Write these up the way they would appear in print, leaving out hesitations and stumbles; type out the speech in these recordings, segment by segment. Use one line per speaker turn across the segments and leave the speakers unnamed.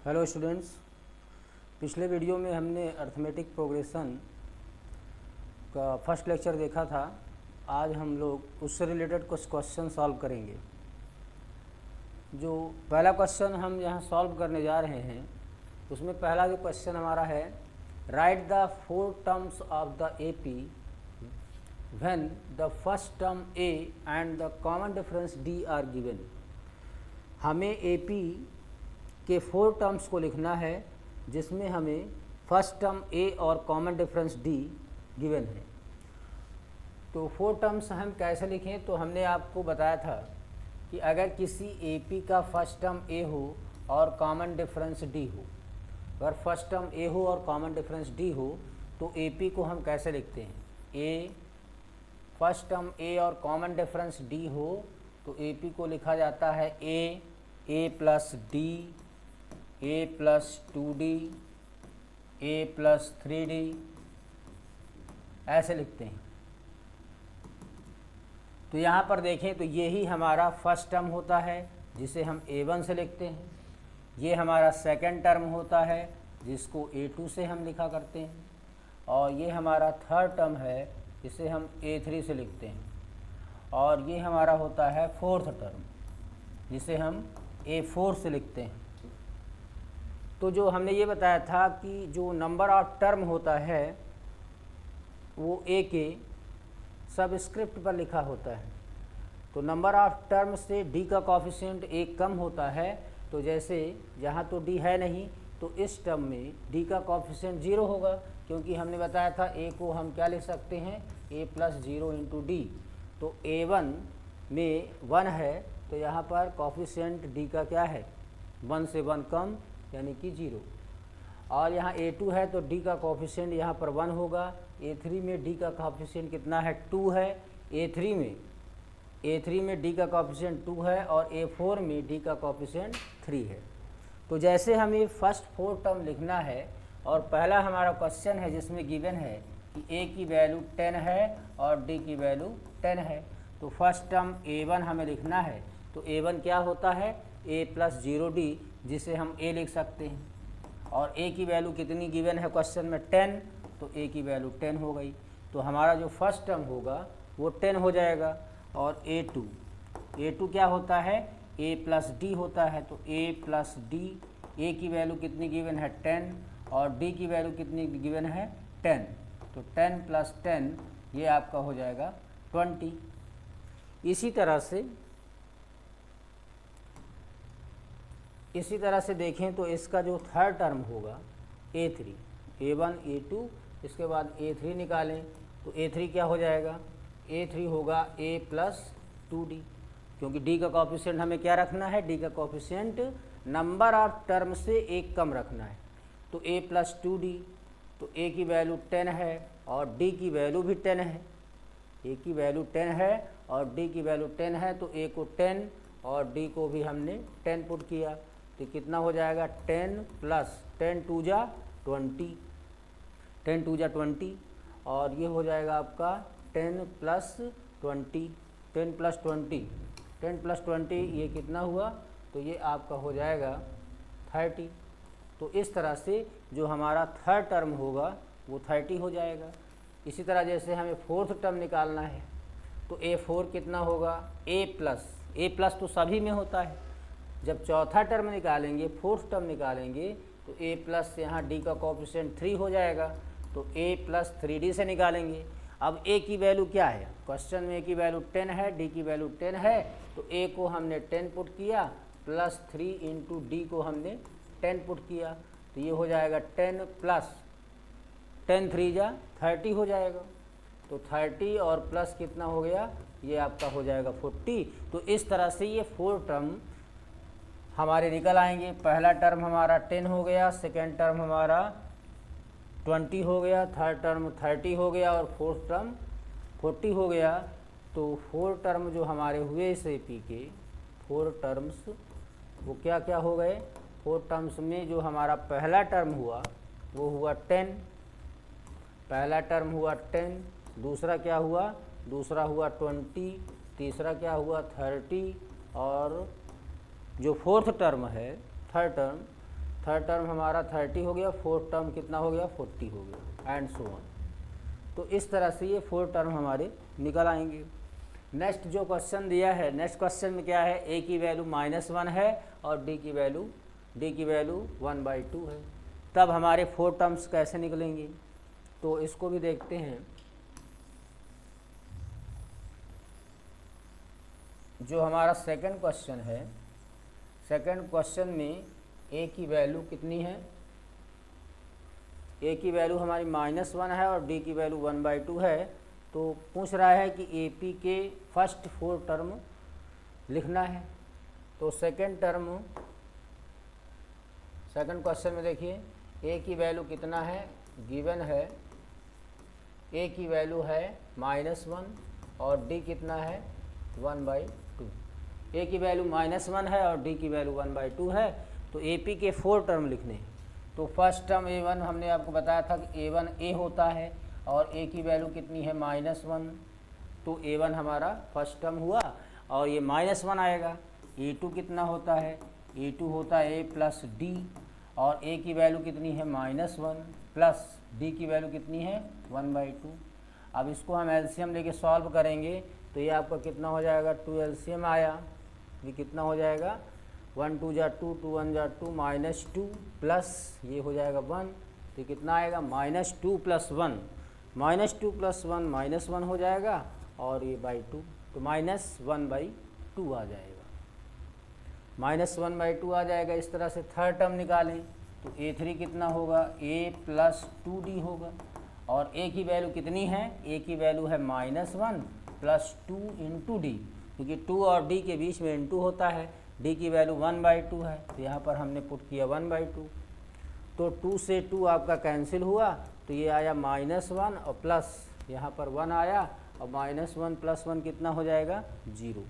Hello students, पिछले video में हमने अर्थमेटिक प्रोग्रेशन का फर्स्ट लेक्चर देखा था। आज हम लोग उससे रिलेटेड कुछ क्वेश्चन सॉल्व करेंगे। जो पहला क्वेश्चन हम यहाँ सॉल्व करने जा रहे हैं उसमें पहला जो क्वेश्चन हमारा है, write the 4 terms of the AP when the first term A and the common difference D are given. हमें AP के 4 टर्म्स को लिखना है जिसमें हमें फर्स्ट टर्म A और कॉमन डिफरेंस D गिवन है। तो 4 टर्म्स हम कैसे लिखें, तो हमने आपको बताया था कि अगर किसी AP का फर्स्ट टर्म A हो और कॉमन डिफरेंस D हो, अगर फर्स्ट टर्म A हो और कॉमन डिफरेंस D हो तो AP को हम कैसे लिखते हैं। A फर्स्ट टर्म A और कॉमन डिफरेंस D हो तो AP को लिखा जाता है A plus D, A plus 2D, A plus 3D, ऐसे लिखते हैं। तो यहाँ पर देखें तो ये ही हमारा फर्स्ट टर्म होता है जिसे हम A1 से लिखते हैं। ये हमारा सेकंड टर्म होता है जिसको A2 से हम लिखा करते हैं, और ये हमारा थर्ड टर्म है जिसे हम A3 से लिखते हैं, और ये हमारा होता है फोर्थ टर्म जिसे हम A4 से लिखते हैं। तो जो हमने ये बताया था कि जो नंबर ऑफ टर्म होता है वो A के सबस्क्रिप्ट पर लिखा होता है। तो नंबर ऑफ टर्म से D का कॉफिशिएंट 1 कम होता है। तो जैसे यहाँ तो D है नहीं, तो इस टर्म में D का कॉफिशिएंट 0 होगा, क्योंकि हमने बताया था A को हम क्या लिख सकते हैं, A प्लस 0 इंटू D। तो A1 में 1 है तो यहाँ पर कॉफिशिएंट D का क्या है, 1 से 1 कम यानी कि 0। और यहाँ A2 है तो D का कॉफिशिएंट यहाँ पर 1 होगा। A3 में D का कॉफिशिएंट कितना है, 2 है। A3 में D का कॉफिशिएंट 2 है और A4 में D का कॉफिशिएंट 3 है। तो जैसे हमें फर्स्ट 4 टर्म लिखना है, और पहला हमारा क्वेश्चन है जिसमें गिवन है कि A की वैल्यू 10 है और D की वैल्यू 10 है। तो फर्स्ट टर्म A1 हमें लिखना है, तो A1 क्या होता है, A प्लस 0D, जिसे हम A लिख सकते हैं। और A की वैल्यू कितनी गिवन है क्वेश्चन में, 10, तो A की वैल्यू 10 हो गई। तो हमारा जो फर्स्ट टर्म होगा वो 10 हो जाएगा। और A2 क्या होता है, A प्लस D होता है, तो A प्लस D, A की वैल्यू कितनी गिवन है, 10, और D की वैल्यू कितनी गिवन है, 10। तो 10 प्लस 10 ये आपका हो जाएगा 20। इसी तरह से देखें तो इसका जो थर्ड टर्म होगा A3, A1 A2, इसके बाद A3 निकालें तो A3 क्या हो जाएगा, A3 होगा A प्लस 2D, क्योंकि D का कॉफिशिएंट हमें क्या रखना है, D का कॉफिशिएंट नंबर ऑफ टर्म से 1 कम रखना है। तो A प्लस 2D, तो A की वैल्यू 10 है और D की वैल्यू भी 10 है। A की वैल्यू 10 है और D की वैल्यू 10 है, तो A को 10 और D को भी हमने 10 पुट किया, तो कितना हो जाएगा, 10 प्लस 10 2 जा 20, 10 2 जा 20, और ये हो जाएगा आपका 10 प्लस 20, 10 प्लस 20, 10 प्लस 20 ये कितना हुआ, तो ये आपका हो जाएगा 30। तो इस तरह से जो हमारा थर्ड टर्म होगा वो 30 हो जाएगा। इसी तरह जैसे हमें फोर्थ टर्म निकालना है तो A4 कितना होगा, A प्लस तो सभी में होता है। जब चौथा टर्म निकालेंगे, फोर्थ टर्म निकालेंगे, तो A प्लस यहाँ D का कॉफिशिएंट 3 हो जाएगा, तो A प्लस 3D से निकालेंगे। अब A की वैल्यू क्या है, क्वेश्चन में A की वैल्यू 10 है, D की वैल्यू 10 है, तो A को हमने 10 पुट किया, प्लस 3 इंटू D को हमने 10 पुट किया, तो ये हो जाएगा 10 प्लस 10 3 जा 30 हो जाएगा। तो 30 और प्लस कितना हो गया, ये आपका हो जाएगा 40। तो इस तरह से ये 4 टर्म हमारे निकल आएंगे। पहला टर्म हमारा 10 हो गया, सेकेंड टर्म हमारा 20 हो गया, थर्ड टर्म 30 हो गया और फोर्थ टर्म 40 हो गया। तो 4 टर्म जो हमारे हुए इस AP के 4 टर्म्स वो क्या क्या हो गए, 4 टर्म्स में जो हमारा पहला टर्म हुआ वो हुआ 10, पहला टर्म हुआ 10, दूसरा क्या हुआ, दूसरा हुआ 20, तीसरा क्या हुआ 30, और जो फोर्थ टर्म है थर्ड टर्म थर्ड टर्म हमारा 30 हो गया, फोर्थ टर्म कितना हो गया 40 हो गया, एंड सो ऑन। तो इस तरह से ये 4 टर्म हमारे निकल आएंगे। नेक्स्ट जो क्वेश्चन दिया है, नेक्स्ट क्वेश्चन में क्या है, ए की वैल्यू -1 है और डी की वैल्यू 1/2 है। तब हमारे 4 टर्म्स कैसे निकलेंगे, तो इसको भी देखते हैं। जो हमारा सेकंड क्वेश्चन है, सेकंड क्वेश्चन में ए की वैल्यू कितनी है, ए की वैल्यू हमारी -1 है और डी की वैल्यू 1/2 है। तो पूछ रहा है कि ए पी के फर्स्ट 4 टर्म लिखना है। तो सेकंड क्वेश्चन में देखिए, ए की वैल्यू कितना है, गिवन है ए की वैल्यू है -1 और डी कितना है 1/2। ए की वैल्यू -1 है और डी की वैल्यू 1/2 है। तो ए पी के 4 टर्म लिखने हैं। तो फर्स्ट टर्म A1 हमने आपको बताया था कि A1 A होता है और A की वैल्यू कितनी है -1। तो A1 हमारा फर्स्ट टर्म हुआ और ये -1 आएगा। A2 कितना होता है, A2 होता है A प्लस D और A की वैल्यू कितनी है -1 प्लस D की वैल्यू कितनी है 1/2। अब इसको हम एलसीएम लेके सॉल्व करेंगे तो ये आपका कितना हो जाएगा, 2 एलसीएम आया, ये कितना हो जाएगा 1 2 जा 2 2 1 जा 2 -2 प्लस ये हो जाएगा 1। तो कितना आएगा -2 + 1, -2 + 1 -1 हो जाएगा और ये /2, तो -1/2 आ जाएगा, -1/2 आ जाएगा। इस तरह से थर्ड टर्म निकालें तो A3 कितना होगा, A + 2D होगा और A की वैल्यू कितनी है, A की वैल्यू है -1 + 2 × D, क्योंकि 2 और D के बीच में × होता है। D की वैल्यू 1/2 है तो यहाँ पर हमने पुट किया 1/2। तो 2 से 2 आपका कैंसिल हुआ तो ये आया -1 और प्लस यहाँ पर 1 आया और -1 + 1 कितना हो जाएगा 0।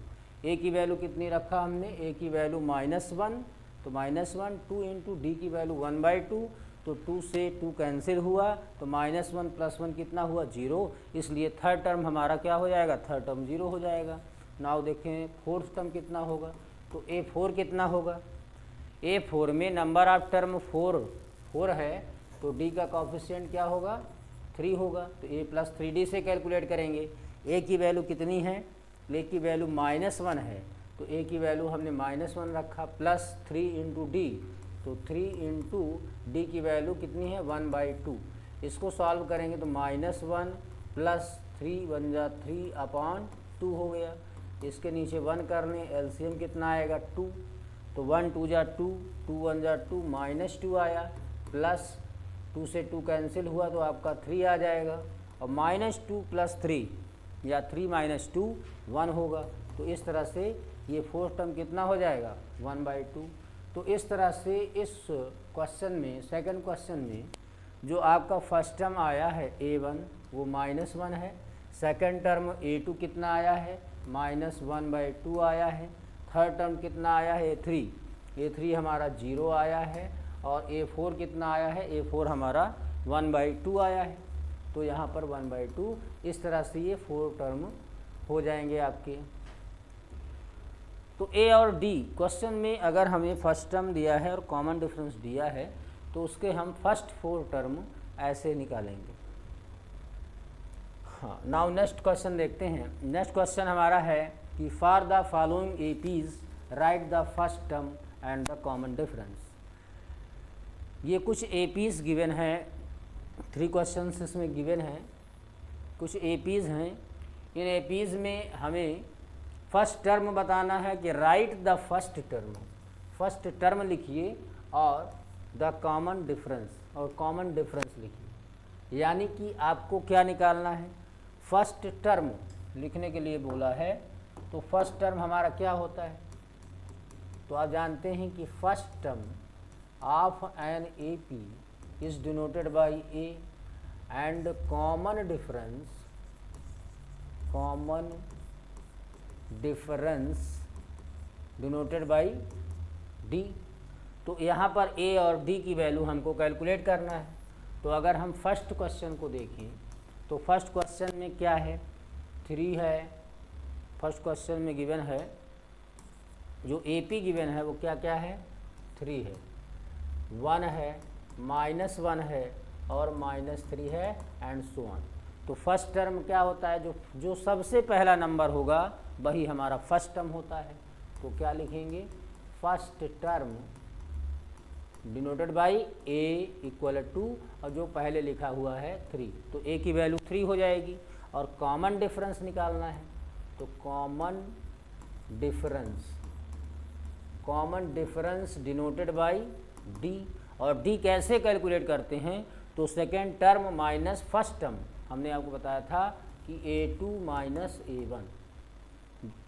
A की वैल्यू कितनी रखा हमने, A की वैल्यू -1, तो -1 2 × D की वैल्यू 1/2, तो 2 से 2 कैंसिल हुआ तो -1 + 1 कितना हुआ 0। इसलिए थर्ड टर्म हमारा क्या हो जाएगा, थर्ड टर्म 0 हो जाएगा। नाउ देखें फोर्थ टर्म कितना होगा, तो A4 कितना होगा, A4 में नंबर ऑफ टर्म 4 है तो D का कोफिशिएंट क्या होगा 3 होगा। तो A + 3D से कैलकुलेट करेंगे। A की वैल्यू कितनी है, A की वैल्यू -1 है तो A की वैल्यू हमने -1 रखा प्लस 3 × D, तो 3 × D की वैल्यू कितनी है 1/2। इसको सॉल्व करेंगे तो -1 + 3 1 जा 3/2 हो गया। इसके नीचे 1 कर लें, एलसीएम कितना आएगा 2, तो 1 2 जा 2 2 1 जा 2 -2 आया प्लस 2 से 2 कैंसिल हुआ तो आपका 3 आ जाएगा और -2 + 3 या 3 - 2 1 होगा। तो इस तरह से ये फोर्थ टर्म कितना हो जाएगा 1/2। तो इस तरह से इस क्वेश्चन में, सेकंड क्वेश्चन में जो आपका फर्स्ट टर्म आया है A1 वो -1 है, सेकंड टर्म A2 कितना आया है -1/2 आया है, थर्ड टर्म कितना आया है A3 हमारा 0 आया है और A4 कितना आया है, A4 हमारा 1/2 आया है। तो यहाँ पर 1/2 इस तरह से ये 4 टर्म हो जाएंगे आपके। तो A और D क्वेश्चन में अगर हमें फर्स्ट टर्म दिया है और कॉमन डिफरेंस दिया है तो उसके हम फर्स्ट 4 टर्म ऐसे निकालेंगे। हाँ, नाउ नेक्स्ट क्वेश्चन देखते हैं। नेक्स्ट क्वेश्चन हमारा है कि for the following APs right the first term and the common difference. ये कुछ APs गिवन है, 3 क्वेश्चंस इसमें गिवन हैं, कुछ APs हैं। इन APs में हमें फर्स्ट टर्म बताना है कि right the first term, first term लिखिए और द कॉमन डिफरेंस, और कॉमन डिफरेंस लिखिए। यानी कि आपको क्या निकालना है, फर्स्ट टर्म लिखने के लिए बोला है। तो फर्स्ट टर्म हमारा क्या होता है, तो आप जानते हैं कि first term of an AP is denoted by A and common difference denoted by D। तो यहाँ पर A और D की वैल्यू हमको कैलकुलेट करना है। तो अगर हम फर्स्ट क्वेश्चन को देखें तो फर्स्ट क्वेश्चन में क्या है 3 है, फर्स्ट क्वेश्चन में गिवन है जो AP गिवन है वो क्या क्या है 3 है, 1 है, -1 है और -3 है एंड सो ऑन। तो फर्स्ट टर्म क्या होता है, जो सबसे पहला नंबर होगा वही हमारा फर्स्ट टर्म होता है। तो क्या लिखेंगे, first term denoted by a equal to, और जो पहले लिखा हुआ है 3, तो a की वैल्यू 3 हो जाएगी। और कॉमन डिफरेंस निकालना है, तो common difference denoted by d। और d कैसे कैलकुलेट करते हैं, तो second term minus first term. हमने आपको बताया था कि a2 minus a1,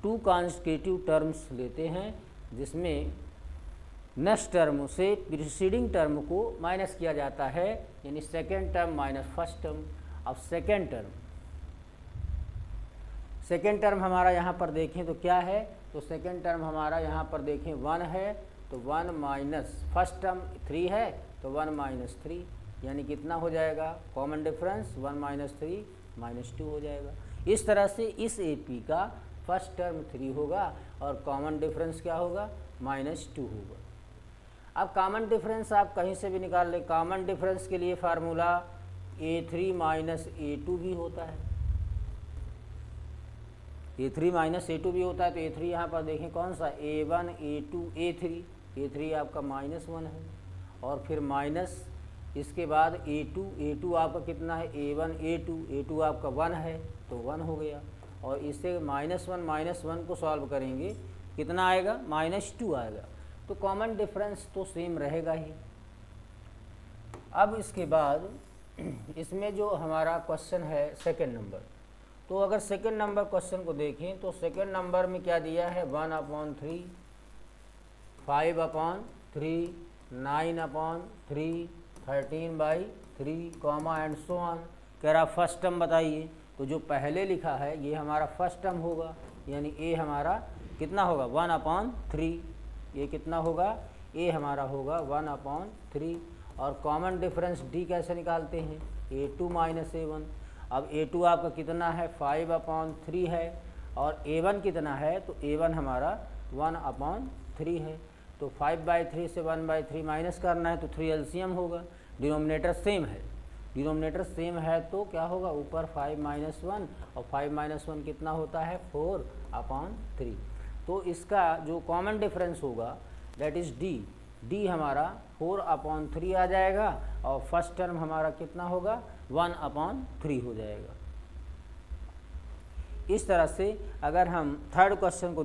2 constitutive terms लेते हैं जिसमें नेक्स्ट टर्म से प्रीसीडिंग टर्म को माइनस किया जाता है, यानी second term minus first term. अब सेकेंड टर्म हमारा यहाँ पर देखें तो क्या है, तो सेकेंड टर्म हमारा यहाँ पर देखें 1 है, तो 1 माइनस फर्स्ट टर्म 3 है, तो 1 माइनस 3, यानी कितना हो जाएगा, कॉमन डिफरेंस 1 माइनस 3 माइनस 2 हो जाएगा। इस तरह से इस AP का फर्स्ट टर्म 3 होगा और कॉमन डिफरेंस क्या होगा, -2 होगा। अब कॉमन डिफरेंस आप कहीं से भी निकाल लें, कॉमन डिफरेंस के लिए फार्मूला A3 माइनस A2 भी होता है, A3 माइनस A2 भी होता है। तो A3 यहाँ पर देखें कौन सा, A1 A2 A3 आपका -1 है, और फिर माइनस इसके बाद A2 आपका कितना है, A1 A2 आपका 1 है, तो 1 हो गया। और इससे -1 को सॉल्व करेंगे, कितना आएगा, -2 आएगा। तो कॉमन डिफरेंस तो सेम रहेगा ही। अब इसके बाद इसमें जो हमारा क्वेश्चन है सेकंड नंबर, तो अगर सेकंड नंबर क्वेश्चन को देखें तो सेकंड नंबर में क्या दिया है, 1/3, 5/3, 9/3, 13/3, कॉमा एंड सो ऑन। कह रहा फर्स्ट टर्म बताइए, तो जो पहले लिखा है ये हमारा फर्स्ट टर्म होगा, यानी a हमारा कितना होगा, 1/3। ये कितना होगा, a हमारा होगा 1/3। और कॉमन डिफरेंस d कैसे निकालते हैं, A2 माइनस A1। अब A2 आपका कितना है, 5/3 है, और A1 कितना है, तो A1 हमारा 1/3 है। तो 5/3 से 1/3 माइनस करना है, तो 3 LCM होगा। डिनोमिनेटर सेम है तो क्या होगा, ऊपर 5 - 1, और 5 - 1 कितना होता है, 4/3। तो इसका जो कॉमन डिफरेंस होगा दैट इज़ d हमारा 4/3 आ जाएगा, और फर्स्ट टर्म हमारा कितना होगा, 1/3 हो जाएगा। इस तरह से अगर हम थर्ड क्वेश्चन को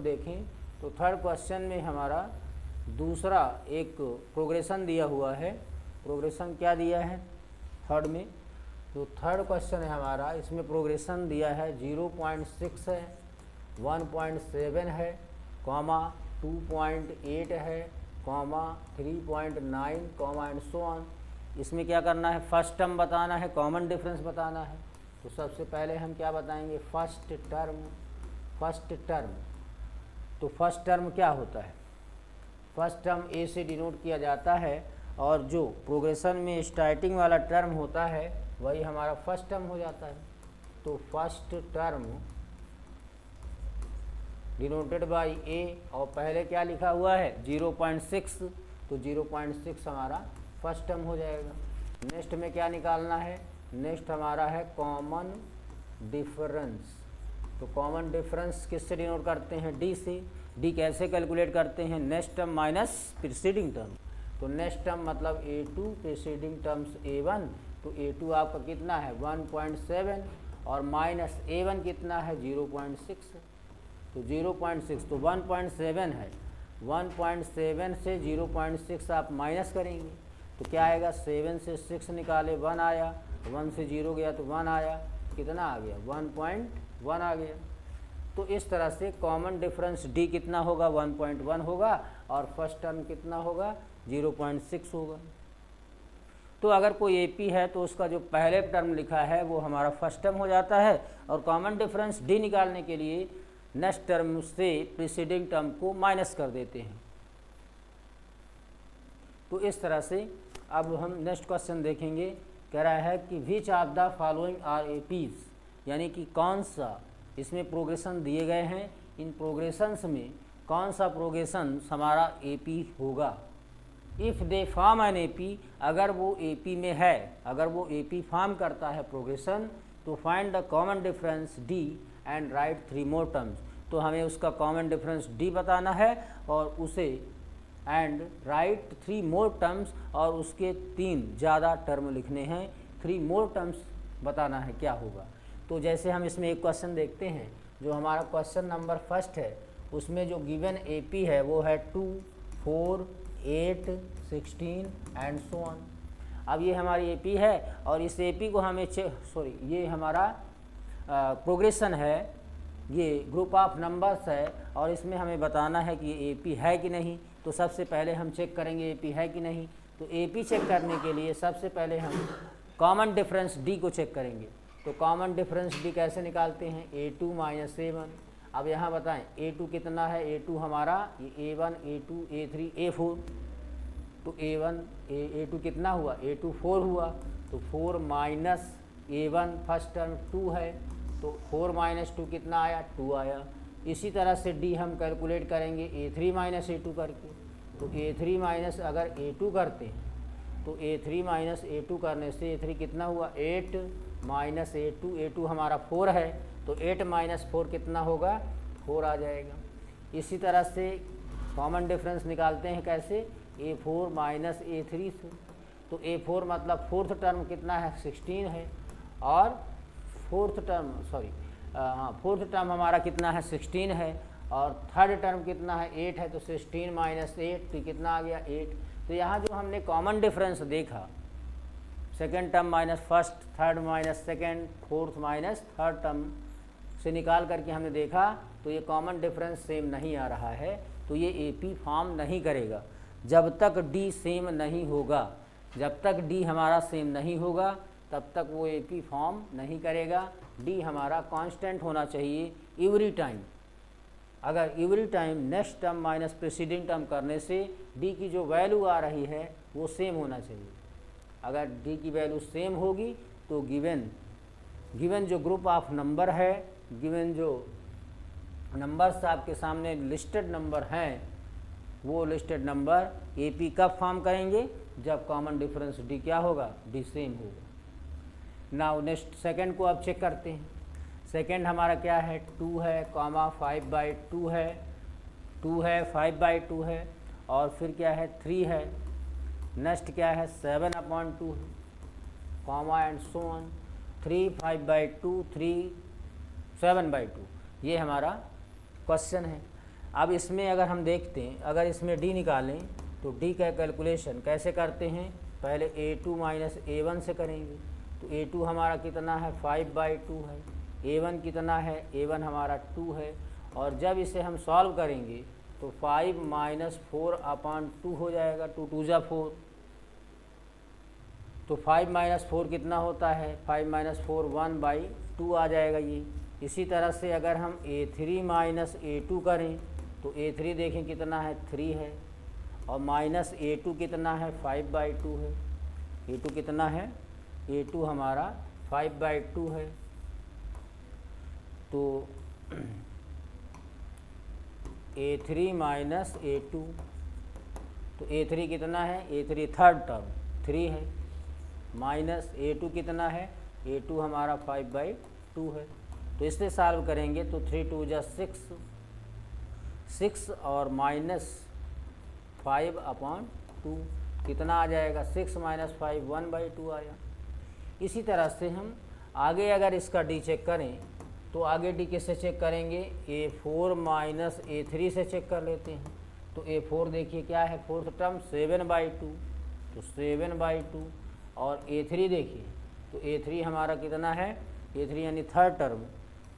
देखें तो थर्ड क्वेश्चन में हमारा दूसरा एक प्रोग्रेशन दिया हुआ है। प्रोग्रेशन क्या दिया है थर्ड में, तो थर्ड क्वेश्चन है हमारा, इसमें प्रोग्रेशन दिया है 0.6 है, 1.7 है, कॉमा 2.8 है, comma 3.9, comma and so on. इसमें क्या करना है, फर्स्ट टर्म बताना है, कॉमन डिफरेंस बताना है। तो सबसे पहले हम क्या बताएंगे, फर्स्ट टर्म। तो फर्स्ट टर्म क्या होता है, फर्स्ट टर्म a से डिनोट किया जाता है, और जो प्रोग्रेशन में स्टार्टिंग वाला टर्म होता है वही हमारा फर्स्ट टर्म हो जाता है। तो first term denoted by a, और पहले क्या लिखा हुआ है 0.6, तो 0.6 हमारा फर्स्ट टर्म हो जाएगा। नेक्स्ट में क्या निकालना है, नेक्स्ट हमारा है कॉमन डिफरेंस। तो कॉमन डिफरेंस किससे डिनोट करते हैं, d से। d कैसे कैलकुलेट करते हैं, next term minus preceding term. तो नेक्स्ट टर्म मतलब A2, प्रीसीडिंग टर्म्स A1, तो A2 आपका कितना है 1.7, और माइनस A1 कितना है 0.6। तो 0.6 तो 1.7 है, 1.7 से 0.6 आप माइनस करेंगे तो क्या आएगा, 7 से 6 निकाले 1 आया, 1 से 0 गया तो 1 आया, कितना आ गया 1.1 आ गया। तो इस तरह से कॉमन डिफरेंस d कितना होगा 1.1 होगा, और फर्स्ट टर्म कितना होगा 0.6 होगा। तो अगर कोई AP है तो उसका जो पहले टर्म लिखा है वो हमारा फर्स्ट टर्म हो जाता है, और कॉमन डिफरेंस d निकालने के लिए नेक्स्ट टर्म से प्रीसीडिंग टर्म को माइनस कर देते हैं। तो इस तरह से अब हम नेक्स्ट क्वेश्चन देखेंगे। कह रहा है कि which of the following are APs, यानी कि कौन सा, इसमें प्रोग्रेशन दिए गए हैं, इन प्रोग्रेशंस में कौन सा प्रोग्रेशन हमारा AP होगा। If they form an AP, अगर वो AP में है, अगर वो AP फॉर्म करता है प्रोग्रेशन, तो find the common difference D and right 3 more terms. तो हमें उसका कॉमन डिफरेंस D बताना है और उसे एंड राइट 3 मोर टर्म्स, और उसके 3 ज़्यादा टर्म लिखने हैं। 3 मोर टर्म्स बताना है क्या होगा। तो जैसे हम इसमें एक क्वेश्चन देखते हैं, जो हमारा क्वेश्चन नंबर फर्स्ट है, उसमें जो गिवन AP है वो है 2, 4, 8, 16 एंड सो ऑन। अब ये हमारी AP है और इस AP को हमें ये हमारा प्रोग्रेशन है, ये ग्रुप ऑफ नंबर्स है, और इसमें हमें बताना है कि ये AP है कि नहीं। तो सबसे पहले हम चेक करेंगे AP है कि नहीं। तो AP चेक करने के लिए सबसे पहले हम कॉमन डिफरेंस D को चेक करेंगे। तो कॉमन डिफरेंस D कैसे निकालते हैं, A2 - A1। अब यहाँ बताएं A2 कितना है, A2 हमारा ये A1, A2, A3, A4। तो A2 कितना हुआ, A2 4 हुआ, तो 4 माइनस A1 फर्स्ट टर्म 2 है, तो 4 - 2 कितना आया, 2 आया। इसी तरह से D हम कैलकुलेट करेंगे A3 - A2 करके। तो A3 माइनस अगर A2 करते हैं, तो A3 - A2 करने से A3 कितना हुआ, 8 माइनस A2 हमारा 4 है, तो 8 - 4 कितना होगा, 4 आ जाएगा। इसी तरह से कॉमन डिफरेंस निकालते हैं कैसे, A4 - A3 से। तो A4 मतलब फोर्थ टर्म कितना है, 16 है, और फोर्थ टर्म हमारा कितना है, 16 है, और थर्ड टर्म कितना है, 8 है। तो 16 - 8 तो कितना आ गया, 8। तो यहाँ जो हमने कॉमन डिफरेंस देखा, second term minus first, third minus second, fourth minus third term से निकाल करके हमने देखा, तो ये कॉमन डिफरेंस सेम नहीं आ रहा है। तो ये AP फॉर्म नहीं करेगा जब तक D सेम नहीं होगा। जब तक D हमारा सेम नहीं होगा तब तक वो AP फॉर्म नहीं करेगा। D हमारा कांस्टेंट होना चाहिए एवरी टाइम। अगर every time next term minus preceding term करने से D की जो वैल्यू आ रही है वो सेम होना चाहिए। अगर D की वैल्यू सेम होगी तो गिवन जो ग्रुप ऑफ नंबर है, गिवन जो नंबर्स आपके सामने लिस्टेड नंबर हैं, वो लिस्टेड नंबर AP कब फॉर्म करेंगे, जब कॉमन डिफरेंस D क्या होगा, D सेम होगा। नाउ नेक्स्ट सेकंड को अब चेक करते हैं। सेकंड हमारा क्या है, 2 है, 5/2 है, 2 है, 5/2 है, और फिर क्या है, 3 है। नेक्स्ट क्या है, 7/2 है, कॉमा एंड सो ऑन। 3, 5/2, 3, 7/2, ये हमारा क्वेश्चन है। अब इसमें अगर हम देखते हैं, अगर इसमें D निकालें तो D का कैलकुलेशन कैसे करते हैं, पहले A2 - A1 से करेंगे। तो A2 हमारा कितना है, 5/2 है। A1 कितना है, A1 हमारा 2 है, और जब इसे हम सॉल्व करेंगे तो 5 - 4/2 हो जाएगा। 2 2 जा 4, तो 5 - 4 कितना होता है, 5 - 4 1/2 आ जाएगा ये। इसी तरह से अगर हम A3 - A2 करें तो A3 देखें कितना है, 3 है, और माइनस A2 कितना है, 5/2 है। A2 कितना है, A2 हमारा 5/2 है। तो A3 - A2, तो A3 कितना है, A3 थर्ड टर्म 3 है, माइनस A2 कितना है, A2 हमारा 5/2 है। तो इससे सॉल्व करेंगे तो 3 2 जा 6 और माइनस 5/2 कितना आ जाएगा, 6 - 5 1/2 आया। इसी तरह से हम आगे अगर इसका D चेक करें तो आगे D किससे चेक करेंगे, A4 - A3 से चेक कर लेते हैं। तो A4 देखिए क्या है, फोर्थ टर्म 7/2, तो 7/2, और A3 देखिए, तो A3 हमारा कितना है, A3 यानी third term,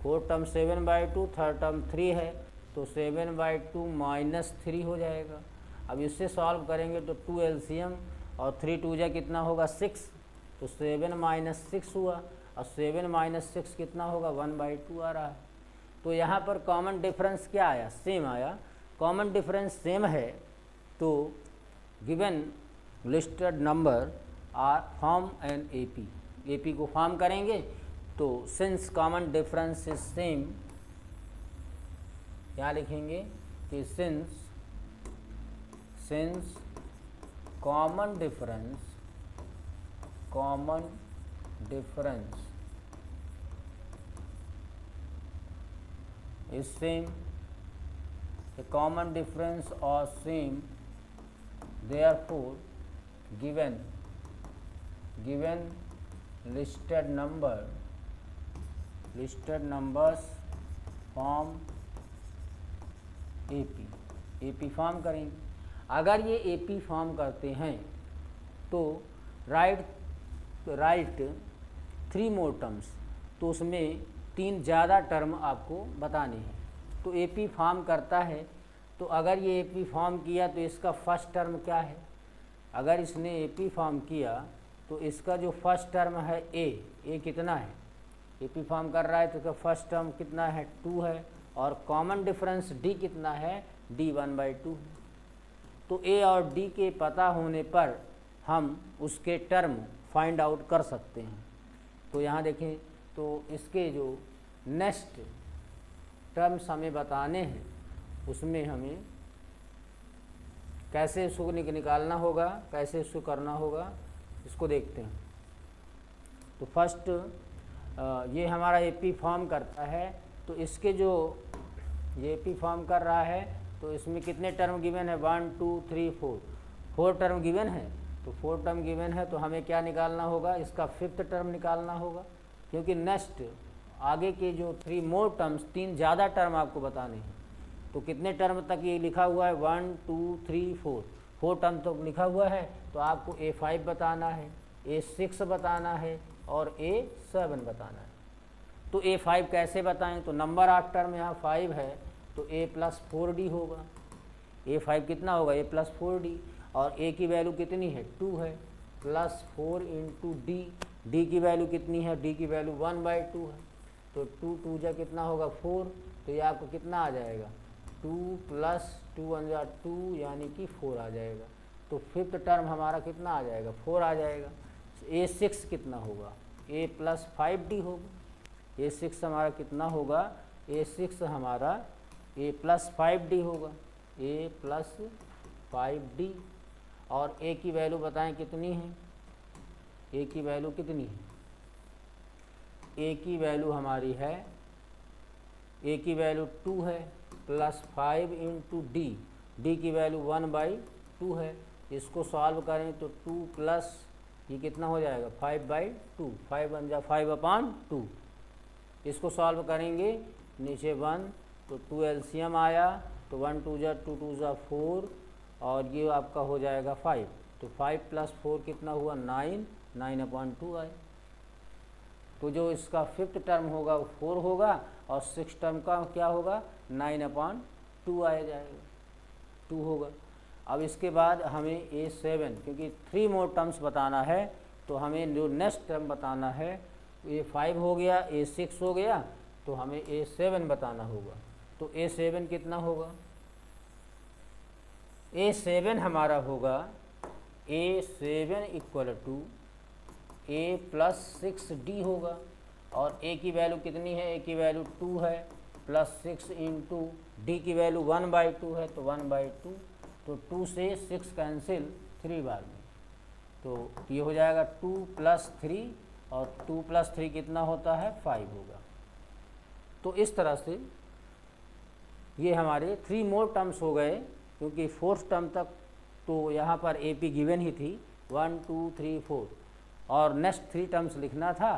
fourth term 7/2, third term 3 है, तो 7/2 माइनस 3 हो जाएगा। अब इससे सॉल्व करेंगे तो 2 LCM, और 3 2 जा कितना होगा, 6, तो 7 - 6 हुआ, और 7 - 6 कितना होगा, 1/2 आ रहा है। तो यहाँ पर कॉमन डिफरेंस क्या आया, सेम आया। कॉमन डिफरेंस सेम है तो given listed number are form an AP को फॉर्म करेंगे। तो since common difference is same, क्या लिखेंगे, कि since common difference is same, a common difference or same, therefore given listed numbers form AP form करेंगे। अगर ये AP फॉर्म करते हैं तो राइट 3 मोर टर्म्स, तो उसमें 3 ज़्यादा टर्म आपको बताने हैं। तो AP फॉर्म करता है, तो अगर ये AP फॉर्म किया तो इसका फर्स्ट टर्म क्या है? अगर इसने AP फॉर्म किया तो इसका जो फर्स्ट टर्म है A कितना है? AP फॉर्म कर रहा है तो इसका फर्स्ट टर्म कितना है? 2 है, और कॉमन डिफरेंस D कितना है? D 1/2 है। तो A और D के पता होने पर हम उसके टर्म फाइंड आउट कर सकते हैं। तो यहाँ देखें, तो इसके जो नेक्स्ट टर्म्स हमें बताने हैं उसमें हमें कैसे इसको निकालना होगा, कैसे इसको करना होगा, इसको देखते हैं। तो फर्स्ट ये हमारा AP फॉर्म करता है, तो इसके जो ये AP फॉर्म कर रहा है तो इसमें कितने टर्म गिवन है? 1 2 3 4 टर्म गिवन है। तो 4 टर्म गिवन है तो हमें क्या निकालना होगा? इसका 5th टर्म निकालना होगा, क्योंकि नेक्स्ट आगे के जो 3 मोर टर्म्स, 3 ज़्यादा टर्म आपको बताने हैं। तो कितने टर्म तक ये लिखा हुआ है? 1 2 3 4 टर्म तक लिखा हुआ है। तो आपको A5 बताना है, A6 बताना है और A7 बताना है। तो A5 कैसे बताएं? तो नंबर ऑफ टर्म यहाँ 5 है, तो A + 4D होगा। A5 कितना होगा? A + 4D, और A की वैल्यू कितनी है? 2 है, +4 × D। D की वैल्यू कितनी है? D की वैल्यू 1/2 है। तो 2 2 जा कितना होगा? 4। तो ये आपको कितना आ जाएगा? 2 + 2 × 2 यानी कि 4 आ जाएगा। तो 5th टर्म हमारा कितना आ जाएगा? 4 आ जाएगा। A6 कितना होगा? A + 5D होगा। A6 हमारा कितना होगा? A6 हमारा A + 5D होगा, A + 5D। और A की वैल्यू बताएं कितनी है? A की वैल्यू कितनी है? A की वैल्यू हमारी है, A की वैल्यू 2 है, +5 × D। D की वैल्यू 1/2 है। इसको सॉल्व करें तो 2 प्लस ये कितना हो जाएगा? 5/2, 5 × 5/2। इसको सॉल्व करेंगे, नीचे 1 तो 2 LCM आया, तो 1 2 × 2 2 = 4, और ये आपका हो जाएगा 5। तो 5 + 4 कितना हुआ? 9, 9/2 आए। तो जो इसका 5th टर्म होगा वो 4 होगा, और 6th टर्म का क्या होगा? 9/2 आया जाएगा, 2 होगा। अब इसके बाद हमें A7, क्योंकि 3 मोर टर्म्स बताना है, तो हमें जो नेक्स्ट टर्म बताना है, A5 हो गया, A6 हो गया, तो हमें A7 बताना होगा। तो A7 कितना होगा? A7 हमारा होगा A7 = A + 6D होगा, और A की वैल्यू कितनी है? A की वैल्यू 2 है, +6 × D की वैल्यू 1/2 है, तो 1/2। तो 2 से 6 कैंसिल 3 बार में, तो ये हो जाएगा 2 + 3, और 2 + 3 कितना होता है? 5 होगा। तो इस तरह से ये हमारे 3 मोर टर्म्स हो गए, क्योंकि 4th टर्म तक तो यहाँ पर AP गिवन ही थी 1 2 3 4, और नेक्स्ट 3 टर्म्स लिखना था।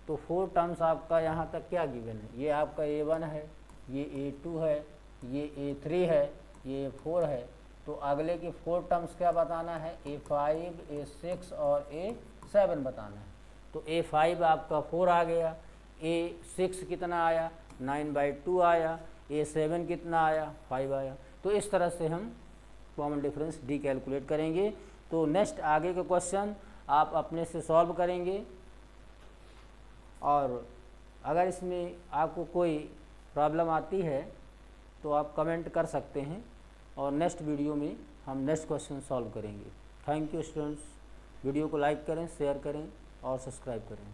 तो 4 टर्म्स आपका यहाँ तक क्या गिवन है? ये आपका A1 है, ये A2 है, ये A3 है, ये A4 है। तो अगले के 4 टर्म्स क्या बताना है? A5, A6 और A7 बताना है। तो A5 आपका 4 आ गया, A6 कितना आया? 9/2 आया, A7 कितना आया? 5 आया। तो इस तरह से हम कॉमन डिफरेंस D कैलकुलेट करेंगे। तो नेक्स्ट आगे के क्वेश्चन आप अपने से सॉल्व करेंगे, और अगर इसमें आपको कोई प्रॉब्लम आती है तो आप कमेंट कर सकते हैं, और नेक्स्ट वीडियो में हम नेक्स्ट क्वेश्चन सॉल्व करेंगे। Thank you students. वीडियो को लाइक करें, शेयर करें और सब्सक्राइब करें।